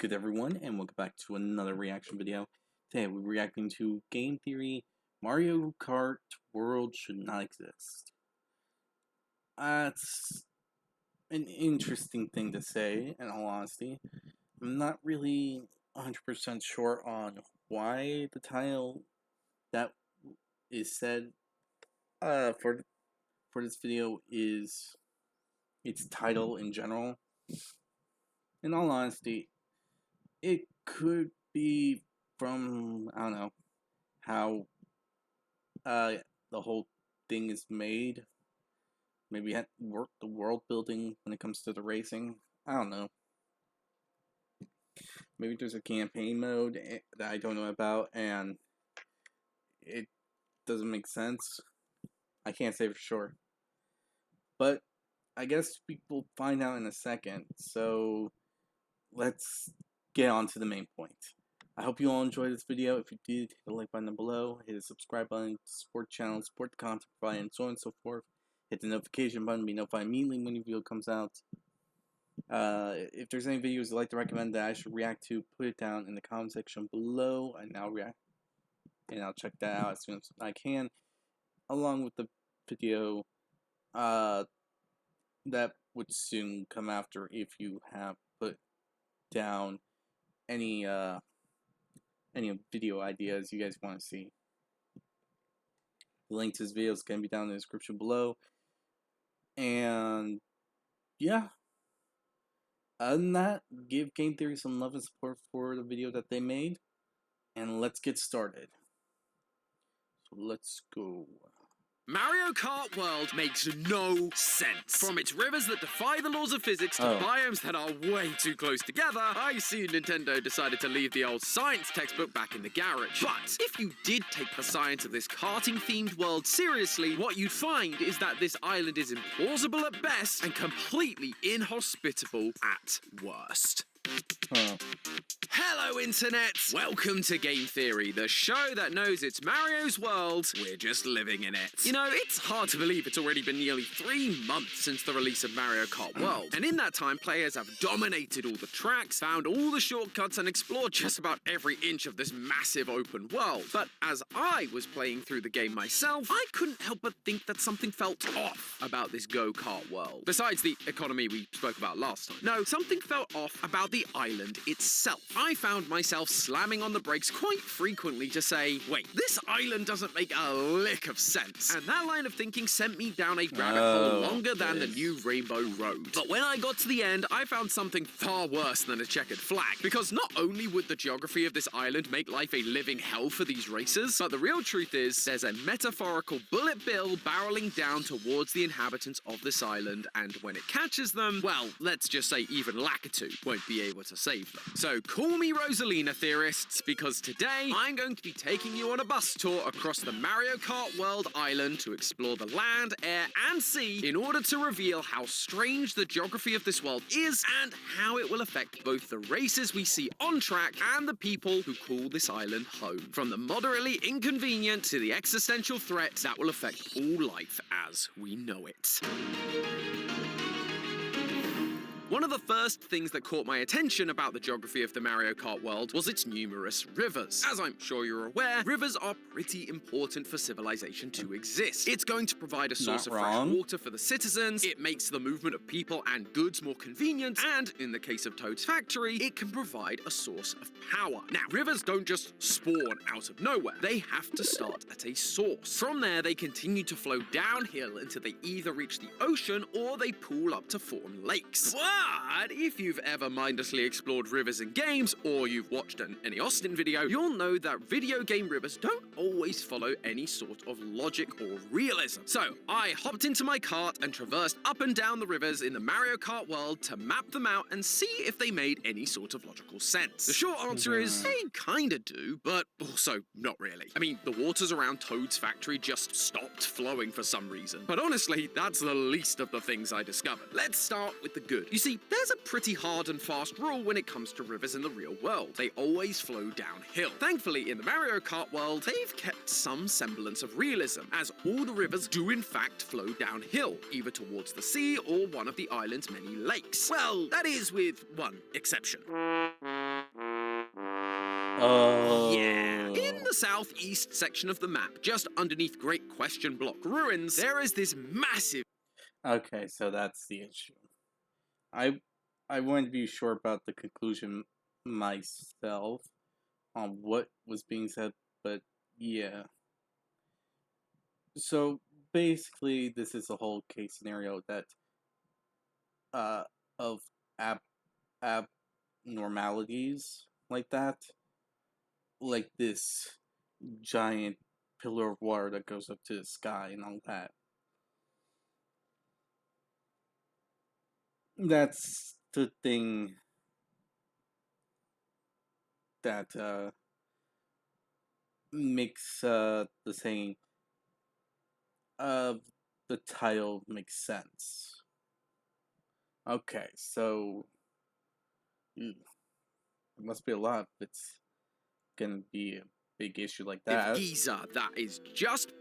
good, everyone, and welcome back to another reaction video. Today we're reacting to Game Theory Mario Kart World Should Not Exist. It's an interesting thing to say, in all honesty. I'm not really 100% sure on why the title that is said for this video is its title in general. In all honesty, it could be from, I don't know, how the whole thing is made. Maybe the world building when it comes to the racing. I don't know. Maybe there's a campaign mode that I don't know about and it doesn't make sense. I can't say for sure. But I guess we will find out in a second. So let's get on to the main point. I hope you all enjoyed this video. If you did, hit the like button below, hit the subscribe button to support the channel, support the content provided, and so on and so forth. Hit the notification button, be notified immediately when a video comes out. If there's any videos you'd like to recommend that I should react to, put it down in the comment section below, and I'll check that out as soon as I can, along with the video that would soon come after if you have put down any video ideas you guys want to see. The link to this video is going to be down in the description below. And yeah, other than that, give Game Theory some love and support for the video that they made, and let's get started. So let's go. Mario Kart World makes no sense. From its rivers that defy the laws of physics to biomes that are way too close together, I see Nintendo decided to leave the old science textbook back in the garage. But if you did take the science of this karting-themed world seriously, what you'd find is that this island is implausible at best and completely inhospitable at worst. Hello, Internet! Welcome to Game Theory, the show that knows it's Mario's world, we're just living in it. You know, it's hard to believe it's already been nearly 3 months since the release of Mario Kart World, and in that time, players have dominated all the tracks, found all the shortcuts, and explored just about every inch of this massive open world. But as I was playing through the game myself, I couldn't help but think that something felt off about this go-kart world. Besides the economy we spoke about last time. No, something felt off about the island itself. I found myself slamming on the brakes quite frequently to say, wait, this island doesn't make a lick of sense. And that line of thinking sent me down a rabbit hole longer than the new Rainbow Road. But when I got to the end, I found something far worse than a checkered flag. Because not only would the geography of this island make life a living hell for these racers, but the real truth is, there's a metaphorical bullet bill barreling down towards the inhabitants of this island, and when it catches them, well, let's just say even Lakitu won't be able to save them. So call me Rosalina, theorists, because today I'm going to be taking you on a bus tour across the Mario Kart World Island to explore the land, air, and sea in order to reveal how strange the geography of this world is and how it will affect both the races we see on track and the people who call this island home. From the moderately inconvenient to the existential threat that will affect all life as we know it. One of the first things that caught my attention about the geography of the Mario Kart world was its numerous rivers. As I'm sure you're aware, rivers are pretty important for civilization to exist. It's going to provide a source of fresh water for the citizens, it makes the movement of people and goods more convenient, and in the case of Toad's factory, it can provide a source of power. Now, rivers don't just spawn out of nowhere. They have to start at a source. From there, they continue to flow downhill until they either reach the ocean or they pool up to form lakes. But if you've ever mindlessly explored rivers in games, or you've watched any Austin video, you'll know that video game rivers don't always follow any sort of logic or realism. So I hopped into my kart and traversed up and down the rivers in the Mario Kart world to map them out and see if they made any sort of logical sense. The short answer is they kinda do, but also not really. I mean, the waters around Toad's factory just stopped flowing for some reason. But honestly, that's the least of the things I discovered. Let's start with the good. You see, there's a pretty hard and fast rule when it comes to rivers in the real world. They always flow downhill. Thankfully, in the Mario Kart world, they've kept some semblance of realism, as all the rivers do in fact flow downhill, either towards the sea or one of the island's many lakes. Well, that is with one exception. Yeah. Oh. In the southeast section of the map, just underneath Great Question Block ruins, there is this massive... Okay, so that's the issue. I I wouldn't be sure about the conclusion myself on what was being said, but yeah. So basically, this is a whole case scenario that of ab abnormalities like that, like this giant pillar of water that goes up to the sky and all that. That's the thing that makes the saying of the title makes sense. Okay, so it must be a lot if it's gonna be a big issue like that. geyser that is just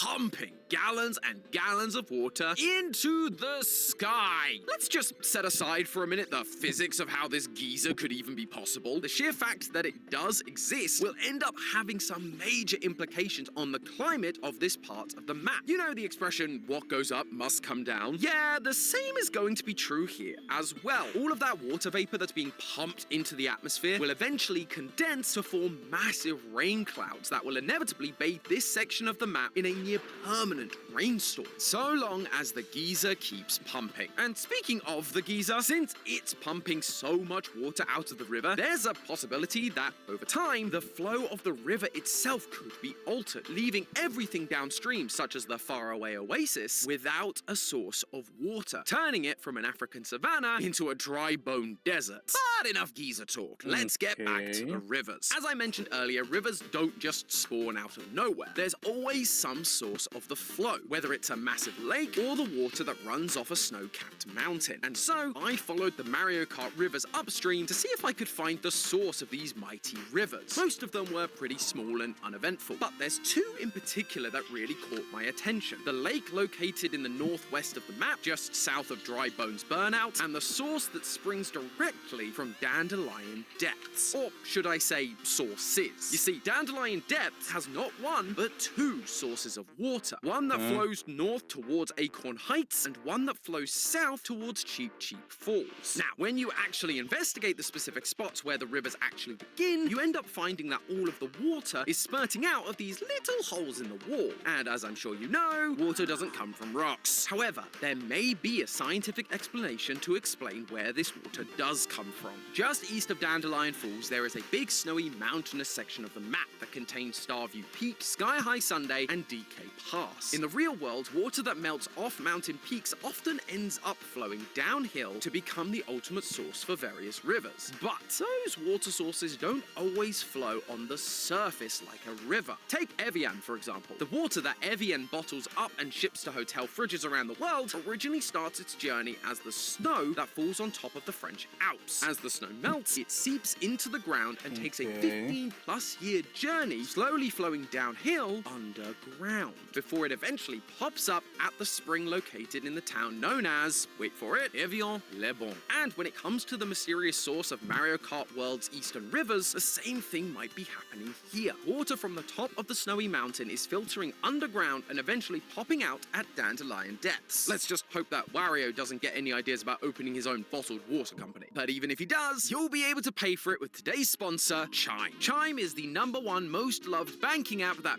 pumping gallons and gallons of water into the sky. Let's just set aside for a minute the physics of how this geyser could even be possible. The sheer fact that it does exist will end up having some major implications on the climate of this part of the map. You know the expression, what goes up must come down? Yeah, the same is going to be true here as well. All of that water vapor that's being pumped into the atmosphere will eventually condense to form massive rain clouds that will inevitably bathe this section of the map in a near permanent rainstorm, so long as the geyser keeps pumping. And speaking of the geyser, since it's pumping so much water out of the river, there's a possibility that over time, the flow of the river itself could be altered, leaving everything downstream, such as the faraway oasis, without a source of water, turning it from an African savanna into a dry bone desert. But enough geyser talk. Let's get back to the rivers. As I mentioned earlier, rivers don't just spawn out of nowhere. There's always some source of the flow, whether it's a massive lake or the water that runs off a snow-capped mountain. And so, I followed the Mario Kart rivers upstream to see if I could find the source of these mighty rivers. Most of them were pretty small and uneventful, but there's two in particular that really caught my attention. The lake located in the northwest of the map, just south of Dry Bones Burnout, and the source that springs directly from Dandelion Depths. Or should I say, sources. You see, Dandelion Depths has not one, but two sources of water. One that flows north towards Acorn Heights, and one that flows south towards Cheap Cheap Falls. Now, when you actually investigate the specific spots where the rivers actually begin, you end up finding that all of the water is spurting out of these little holes in the wall. And as I'm sure you know, water doesn't come from rocks. However, there may be a scientific explanation to explain where this water does come from. Just east of Dandelion Falls, there is a big snowy mountainous section of the map that contains Starview Peak, Sky High Sunday, and DK Pass. In the real world, water that melts off mountain peaks often ends up flowing downhill to become the ultimate source for various rivers. But those water sources don't always flow on the surface like a river. Take Evian, for example. The water that Evian bottles up and ships to hotel fridges around the world originally starts its journey as the snow that falls on top of the French Alps. As the snow melts, it seeps into the ground and takes a 15+ year journey, slowly flowing downhill underground, before it eventually pops up at the spring located in the town known as, wait for it, Evian-les-Bains. And when it comes to the mysterious source of Mario Kart World's eastern rivers, the same thing might be happening here. Water from the top of the snowy mountain is filtering underground and eventually popping out at Dandelion Depths. Let's just hope that Wario doesn't get any ideas about opening his own bottled water company. But even if he does, you'll be able to pay for it with today's sponsor, Chime. Chime is the #1 most loved banking app that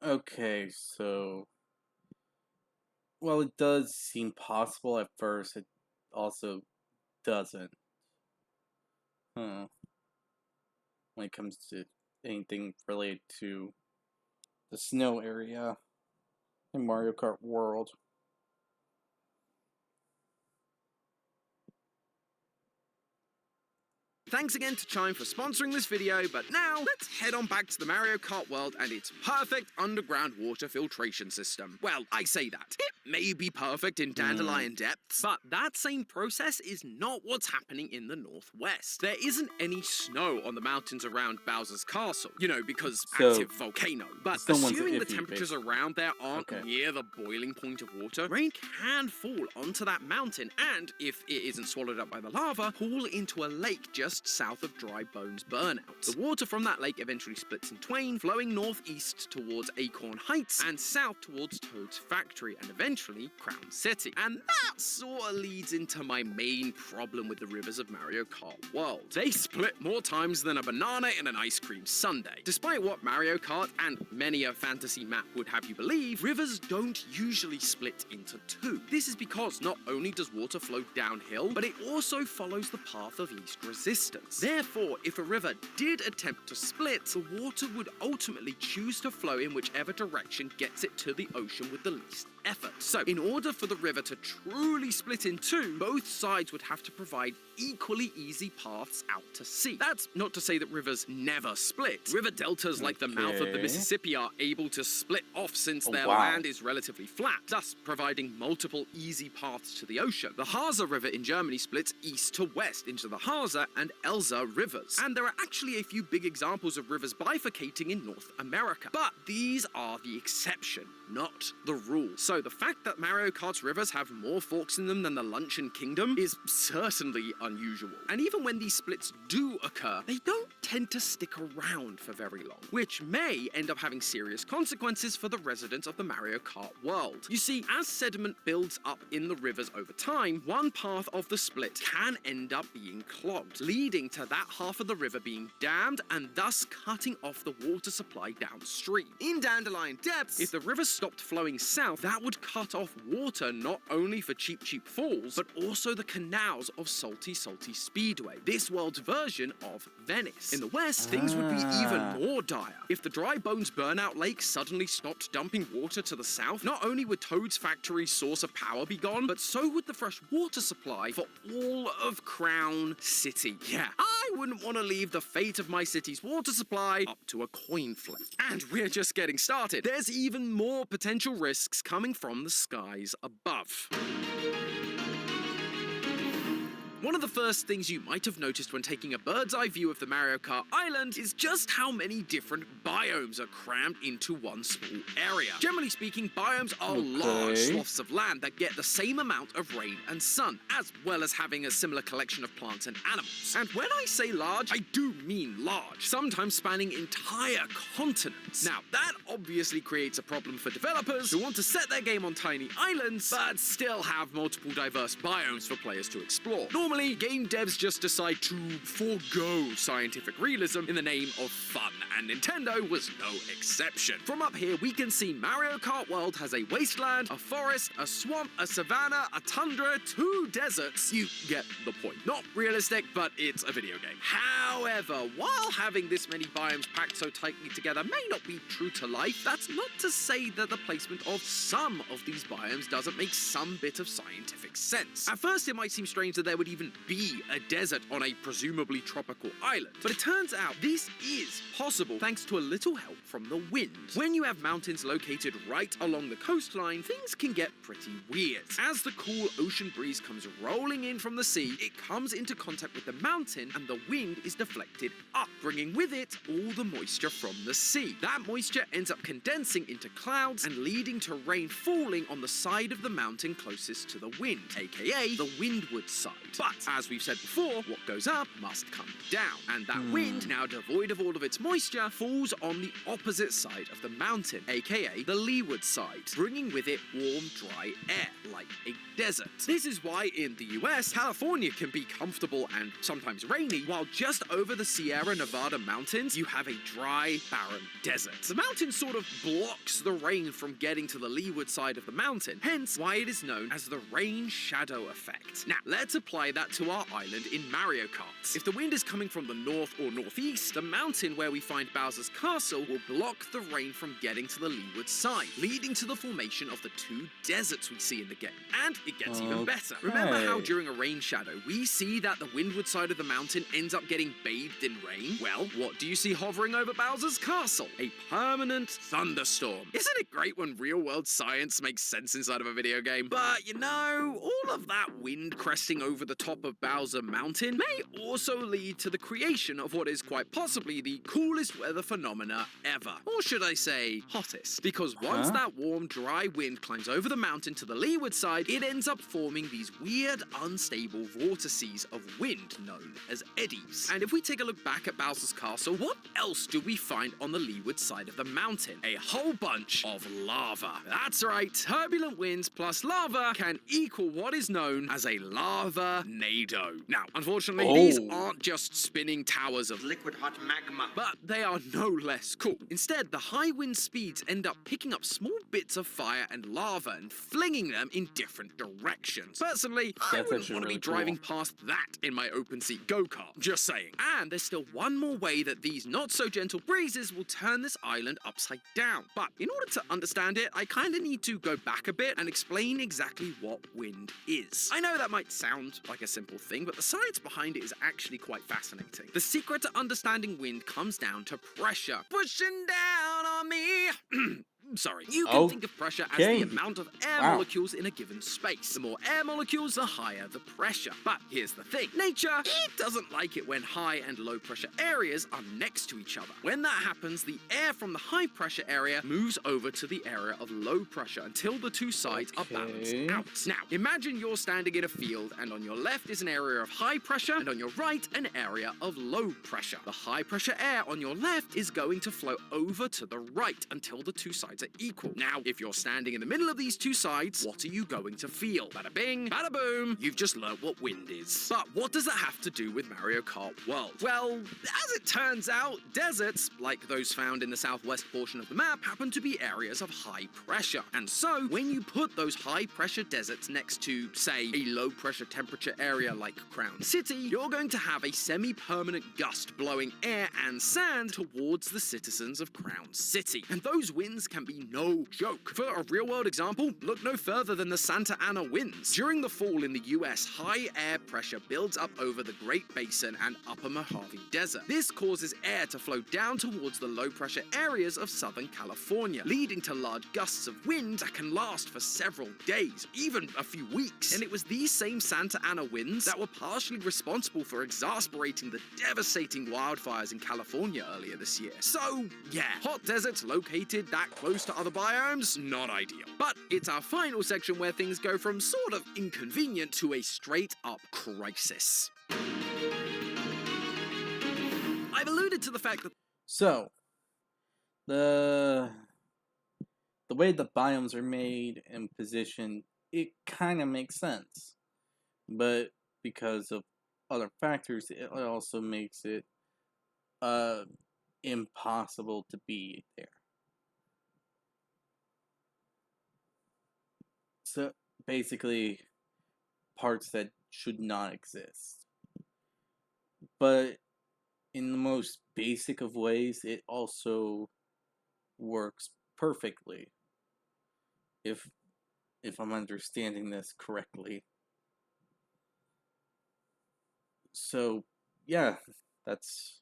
Okay, so well, it does seem possible at first. It also doesn't. Huh. When it comes to anything related to the snow area in Mario Kart World. Thanks again to Chime for sponsoring this video, but now let's head on back to the Mario Kart world and its perfect underground water filtration system. Well, I say that. It may be perfect in Dandelion Depths, but that same process is not what's happening in the northwest. There isn't any snow on the mountains around Bowser's Castle, you know, because active volcano. But assuming the temperatures around there aren't near the boiling point of water, rain can fall onto that mountain and, if it isn't swallowed up by the lava, fall into a lake just just south of Dry Bones Burnout. The water from that lake eventually splits in twain, flowing northeast towards Acorn Heights and south towards Toad's Factory and eventually Crown City. And that sort of leads into my main problem with the rivers of Mario Kart World. They split more times than a banana in an ice cream sundae. Despite what Mario Kart and many a fantasy map would have you believe, rivers don't usually split into two. This is because not only does water flow downhill, but it also follows the path of least resistance. Therefore, if a river did attempt to split, the water would ultimately choose to flow in whichever direction gets it to the ocean with the least effort. So, in order for the river to truly split in two, both sides would have to provide equally easy paths out to sea. That's not to say that rivers never split. River deltas like the mouth of the Mississippi are able to split off since their land is relatively flat, thus providing multiple easy paths to the ocean. The Hase River in Germany splits east to west into the Hase and Elze rivers. And there are actually a few big examples of rivers bifurcating in North America. But these are the exception, not the rule. So the fact that Mario Kart's rivers have more forks in them than the Luncheon Kingdom is certainly unusual. And even when these splits do occur, they don't tend to stick around for very long, which may end up having serious consequences for the residents of the Mario Kart world. You see, as sediment builds up in the rivers over time, one path of the split can end up being clogged, leading to that half of the river being dammed and thus cutting off the water supply downstream. In Dandelion Depths, if the river stopped flowing south, that would cut off water not only for Cheep Cheep Falls, but also the canals of Salty Salty Speedway, this world's version of Venice. In the west, things would be even more dire. If the Dry Bones Burnout Lake suddenly stopped dumping water to the south, not only would Toad's Factory's source of power be gone, but so would the fresh water supply for all of Crown City. Yeah, I wouldn't want to leave the fate of my city's water supply up to a coin flip. And we're just getting started. There's even more potential risks coming from the skies above. One of the first things you might have noticed when taking a bird's eye view of the Mario Kart island is just how many different biomes are crammed into one small area. Generally speaking, biomes are large swaths of land that get the same amount of rain and sun, as well as having a similar collection of plants and animals. And when I say large, I do mean large, sometimes spanning entire continents. Now, that obviously creates a problem for developers who want to set their game on tiny islands, but still have multiple diverse biomes for players to explore. Normally, game devs just decide to forego scientific realism in the name of fun, and Nintendo was no exception. From up here, we can see Mario Kart World has a wasteland, a forest, a swamp, a savanna, a tundra, 2 deserts. You get the point. Not realistic, but it's a video game. However, while having this many biomes packed so tightly together may not be true to life, that's not to say that the placement of some of these biomes doesn't make some bit of scientific sense. At first, it might seem strange that there would even be a desert on a presumably tropical island, but it turns out this is possible thanks to a little help from the wind. When you have mountains located right along the coastline, things can get pretty weird. As the cool ocean breeze comes rolling in from the sea, it comes into contact with the mountain and the wind is deflected up, bringing with it all the moisture from the sea. That moisture ends up condensing into clouds and leading to rain falling on the side of the mountain closest to the wind, aka the windward side. But as we've said before, what goes up must come down, and that wind, now devoid of all of its moisture, falls on the opposite side of the mountain, aka the leeward side, bringing with it warm, dry air, like a desert. This is why in the US, California can be comfortable and sometimes rainy, while just over the Sierra Nevada mountains, you have a dry, barren desert. The mountain sort of blocks the rain from getting to the leeward side of the mountain, hence why it is known as the rain shadow effect. Now, let's apply that to our island in Mario Kart. If the wind is coming from the north or northeast, the mountain where we find Bowser's castle will block the rain from getting to the leeward side, leading to the formation of the 2 deserts we see in the game. And it gets even better. Remember how during a rain shadow, we see that the windward side of the mountain ends up getting bathed in rain? Well, what do you see hovering over Bowser's castle? A permanent thunderstorm. Isn't it great when real-world science makes sense inside of a video game? But, you know, all of that wind cresting over the top of Bowser Mountain may also lead to the creation of what is quite possibly the coolest weather phenomena ever. Or should I say, hottest. Because once that warm, dry wind climbs over the mountain to the leeward side, it ends up forming these weird, unstable vortices of wind known as eddies. And if we take a look back at Bowser's Castle, what else do we find on the leeward side of the mountain? A whole bunch of lava. That's right, turbulent winds plus lava can equal what is known as a lava-nado. Now, unfortunately, these aren't just spinning towers of liquid hot magma, but they are no less cool. Instead, the high wind speeds end up picking up small bits of fire and lava and flinging them in different directions. Personally, I wouldn't want to be driving past that in my open-seat go-kart. Just saying. And there's still one more way that these not-so-gentle breezes will turn this island upside down. But in order to understand it, I kind of need to go back a bit and explain exactly what wind is. I know that might sound like a simple thing, but the science behind it is actually quite fascinating. The secret to understanding wind comes down to pressure. Pushing down on me. Sorry. You can think of pressure as the amount of air molecules in a given space. The more air molecules, the higher the pressure. But here's the thing. Nature, it doesn't like it when high and low pressure areas are next to each other. When that happens, the air from the high pressure area moves over to the area of low pressure until the two sides are balanced out. Now, imagine you're standing in a field and on your left is an area of high pressure and on your right an area of low pressure. The high pressure air on your left is going to flow over to the right until the two sides are equal. Now, if you're standing in the middle of these two sides, what are you going to feel? Bada bing, bada boom, you've just learnt what wind is. But what does that have to do with Mario Kart World? Well, as it turns out, deserts, like those found in the southwest portion of the map, happen to be areas of high pressure. And so, when you put those high pressure deserts next to, say, a low pressure temperature area like Crown City, you're going to have a semi-permanent gust blowing air and sand towards the citizens of Crown City. And those winds can be no joke. For a real-world example, look no further than the Santa Ana winds. During the fall in the US, high air pressure builds up over the Great Basin and Upper Mojave Desert. This causes air to flow down towards the low-pressure areas of Southern California, leading to large gusts of wind that can last for several days, even a few weeks. And it was these same Santa Ana winds that were partially responsible for exasperating the devastating wildfires in California earlier this year. So, yeah, hot deserts located that close to other biomes, not ideal. But it's our final section where things go from sort of inconvenient to a straight-up crisis. I've alluded to the fact that So, the way the biomes are made and positioned, it kind of makes sense. But because of other factors, it also makes it impossible to be there. So, basically, parts that should not exist. But in the most basic of ways, it also works perfectly. If I'm understanding this correctly. So, yeah, that's...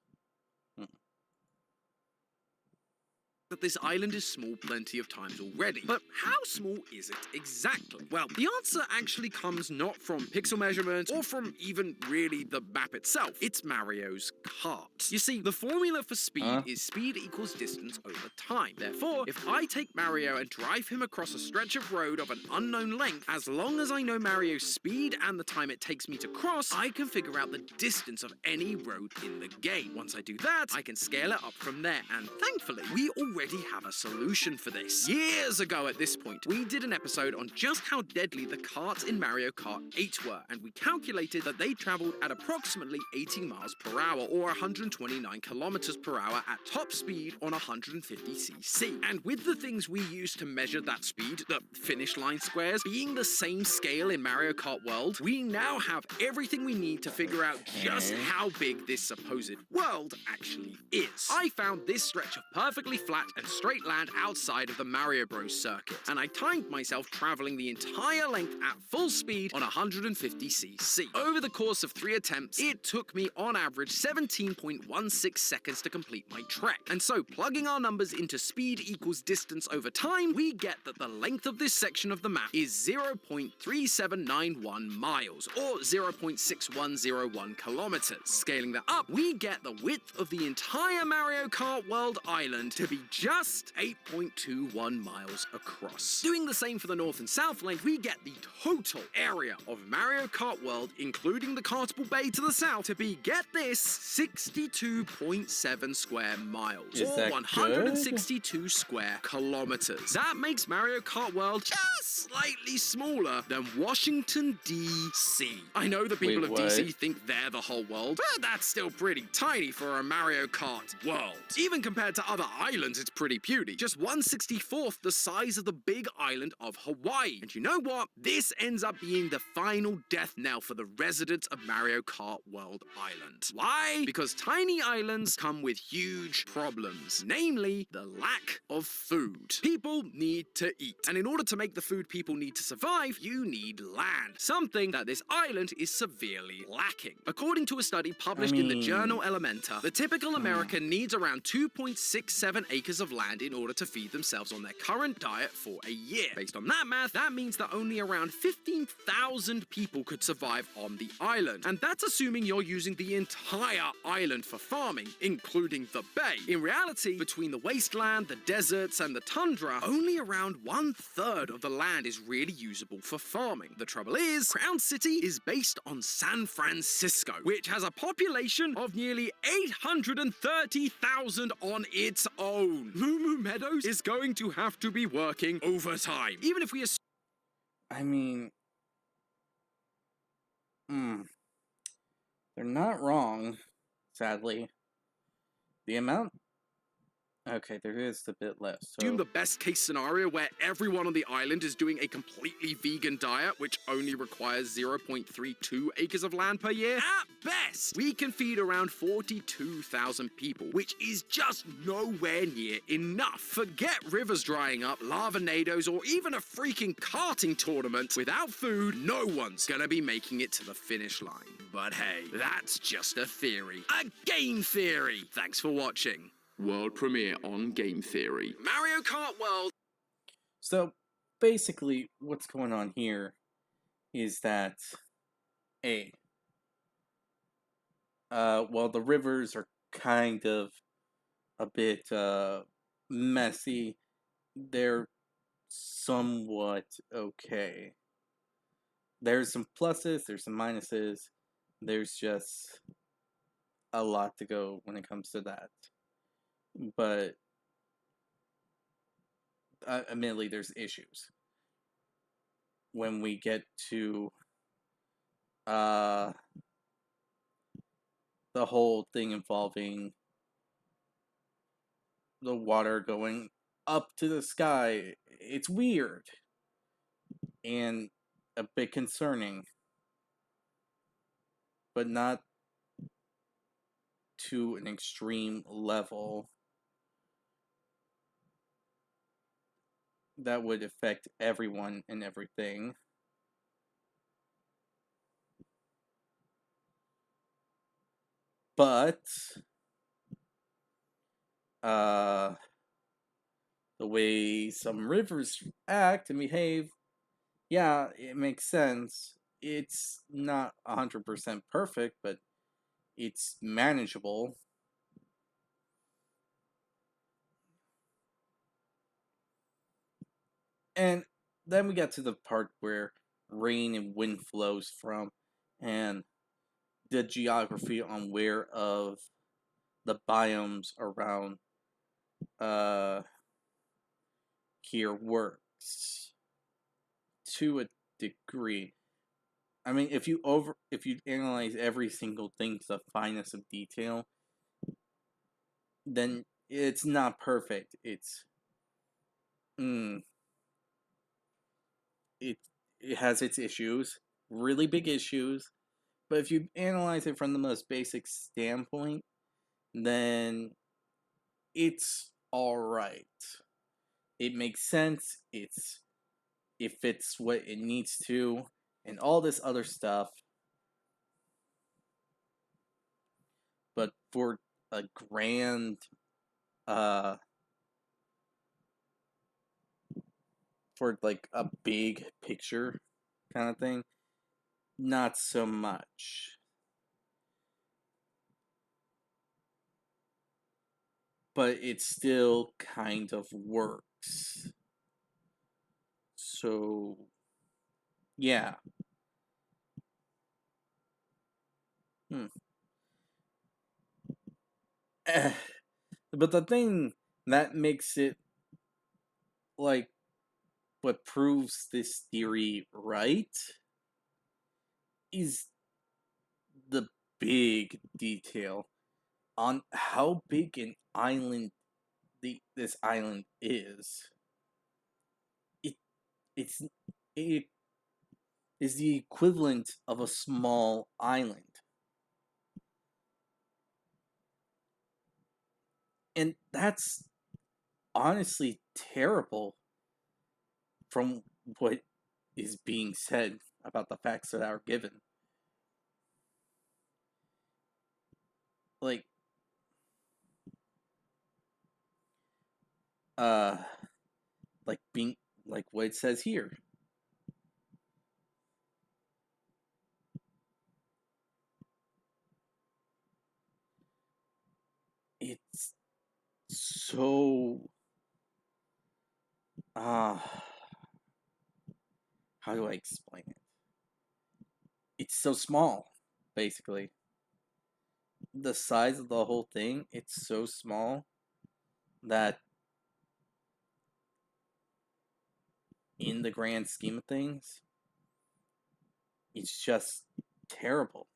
that this island is small plenty of times already. But how small is it exactly? Well, the answer actually comes not from pixel measurements or from even really the map itself. It's Mario's kart. You see, the formula for speed is speed equals distance over time. Therefore, if I take Mario and drive him across a stretch of road of an unknown length, as long as I know Mario's speed and the time it takes me to cross, I can figure out the distance of any road in the game. Once I do that, I can scale it up from there, and thankfully, we already have a solution for this. Years ago at this point, we did an episode on just how deadly the karts in Mario Kart 8 were, and we calculated that they traveled at approximately 80 miles per hour or 129 kilometers per hour at top speed on 150cc. And with the things we used to measure that speed, the finish line squares, being the same scale in Mario Kart World, we now have everything we need to figure out just how big this supposed world actually is. I found this stretch of perfectly flat and straight land outside of the Mario Bros circuit. And I timed myself traveling the entire length at full speed on 150cc. Over the course of 3 attempts, it took me on average 17.16 seconds to complete my trek. And so plugging our numbers into speed equals distance over time, we get that the length of this section of the map is 0.3791 miles, or 0.6101 kilometers. Scaling that up, we get the width of the entire Mario Kart World Island to be just 8.21 miles across. Doing the same for the north and south length, we get the total area of Mario Kart World, including the Kartable Bay to the south, to be, get this, 62.7 square miles, Is or that 162 square kilometers. That makes Mario Kart World just slightly smaller than Washington, D.C. I know the people Wait, of what? D.C. think they're the whole world, but that's still pretty tiny for a Mario Kart world. Even compared to other islands, it's pretty puny. Just 1/64th the size of the big island of Hawaii. And you know what? This ends up being the final death knell for the residents of Mario Kart World Island. Why? Because tiny islands come with huge problems, namely the lack of food. People need to eat, and in order to make the food people need to survive, you need land, something that this island is severely lacking. According to a study published in the journal Elementa, the typical American needs around 2.67 acres of land in order to feed themselves on their current diet for a year. Based on that math, that means that only around 15,000 people could survive on the island, and that's assuming you're using the entire island for farming, including the bay. In reality, between the wasteland, the deserts, and the tundra, only around 1/3 of the land is really usable for farming. The trouble is, Crown City is based on San Francisco, which has a population of nearly 830,000 on its own. Moo Meadows is going to have to be working overtime, even if we assume I mean, they're not wrong, sadly. The amount... Okay, there is a bit less, so... the best case scenario where everyone on the island is doing a completely vegan diet, which only requires 0.32 acres of land per year. At best, we can feed around 42,000 people, which is just nowhere near enough. Forget rivers drying up, lava-nados, or even a freaking karting tournament. Without food, no one's gonna be making it to the finish line. But hey, that's just a theory. A game theory! Thanks for watching. World premiere on Game Theory. Mario Kart World. So, basically, what's going on here is that, well, the rivers are kind of a bit, messy. They're somewhat okay. There's some pluses, there's some minuses, there's just a lot to go when it comes to that. But admittedly, there's issues when we get to the whole thing involving the water going up to the sky. It's weird and a bit concerning, but not to an extreme level that would affect everyone and everything. But the way some rivers act and behave, yeah, it makes sense. It's not 100% perfect, but it's manageable. And then we get to the part where rain and wind flows from, and the geography on where of the biomes around here works to a degree. I mean, if you analyze every single thing to the finest of detail, then it's not perfect. It has its issues, really big issues. But if you analyze it from the most basic standpoint, then it's alright. It makes sense. It fits what it needs to, and all this other stuff. But for a grand, uh, for like a big picture kind of thing, not so much. But it still kind of works. So, yeah. Hmm. Eh. But the thing that makes it like what proves this theory right is the big detail on how big an island this island is. It it's it is the equivalent of a small island. And that's honestly terrible from what is being said about the facts that are given. Like, uh, like being like what it says here. It's so uh how do I explain it? It's so small, basically. The size of the whole thing, it's so small that in the grand scheme of things, it's just terrible.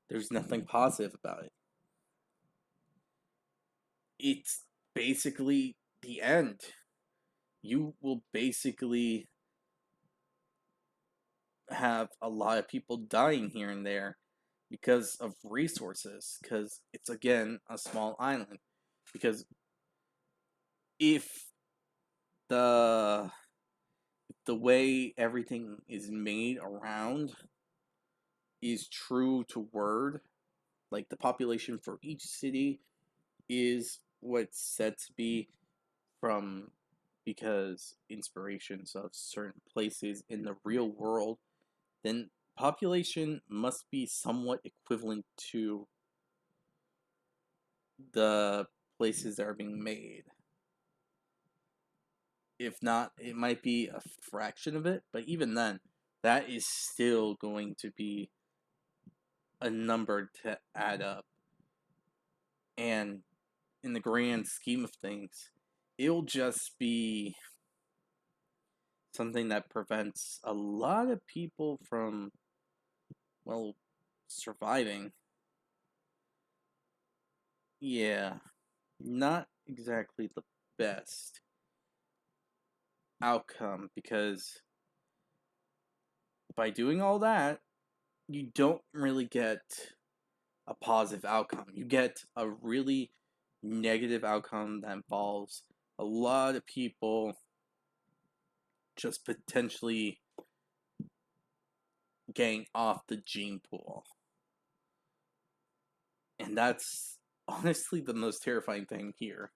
There's nothing positive about it. It's basically the end. You will basically have a lot of people dying here and there because of resources, because it's again a small island. Because if the the way everything is made around is true to word, like the population for each city is what's said to be from because inspirations of certain places in the real world, then population must be somewhat equivalent to the places that are being made. If not, it might be a fraction of it, but even then, that is still going to be a number to add up. And in the grand scheme of things, it'll just be something that prevents a lot of people from, well, surviving. Yeah, not exactly the best outcome because by doing all that, you don't really get a positive outcome. You get a really negative outcome that involves a lot of people just potentially getting off the gene pool. And that's honestly the most terrifying thing here.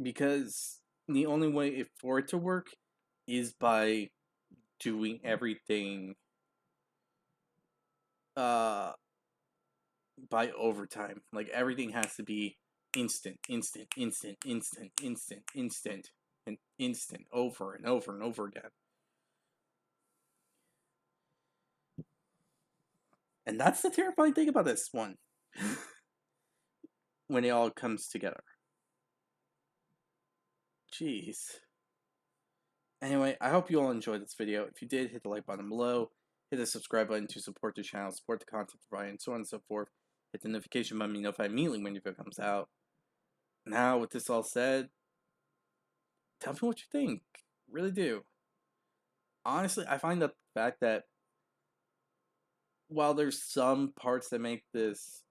Because the only way for it to work is by doing everything uh by overtime. Like everything has to be instant, instant, instant, instant, instant, instant, and instant over and over and over again. And that's the terrifying thing about this one. When it all comes together. Jeez. Anyway, I hope you all enjoyed this video. If you did, hit the like button below. Hit the subscribe button to support the channel, support the content provided, and so on and so forth. Hit the notification button to be notified immediately when your video comes out. Now, with this all said, tell me what you think. Really do. Honestly, I find the fact that while there's some parts that make this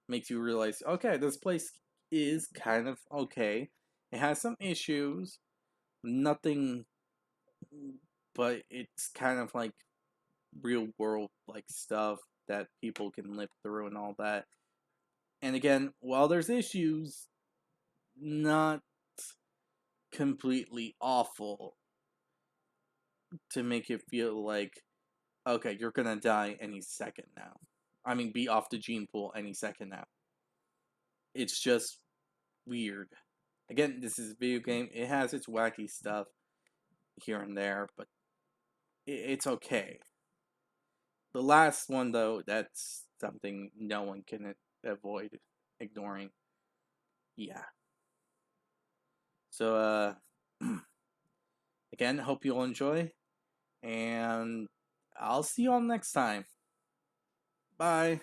makes you realize, okay, this place is kind of okay. It has some issues, nothing, but it's kind of like real world like stuff that people can live through and all that. And again, while there's issues, not completely awful to make it feel like, okay, you're gonna die any second now. I mean, be off the gene pool any second now. It's just weird. Again, this is a video game. It has its wacky stuff here and there, but it's okay. The last one, though, that's something no one can avoid ignoring. Yeah. So, again, hope you'll enjoy, and I'll see you all next time. Bye.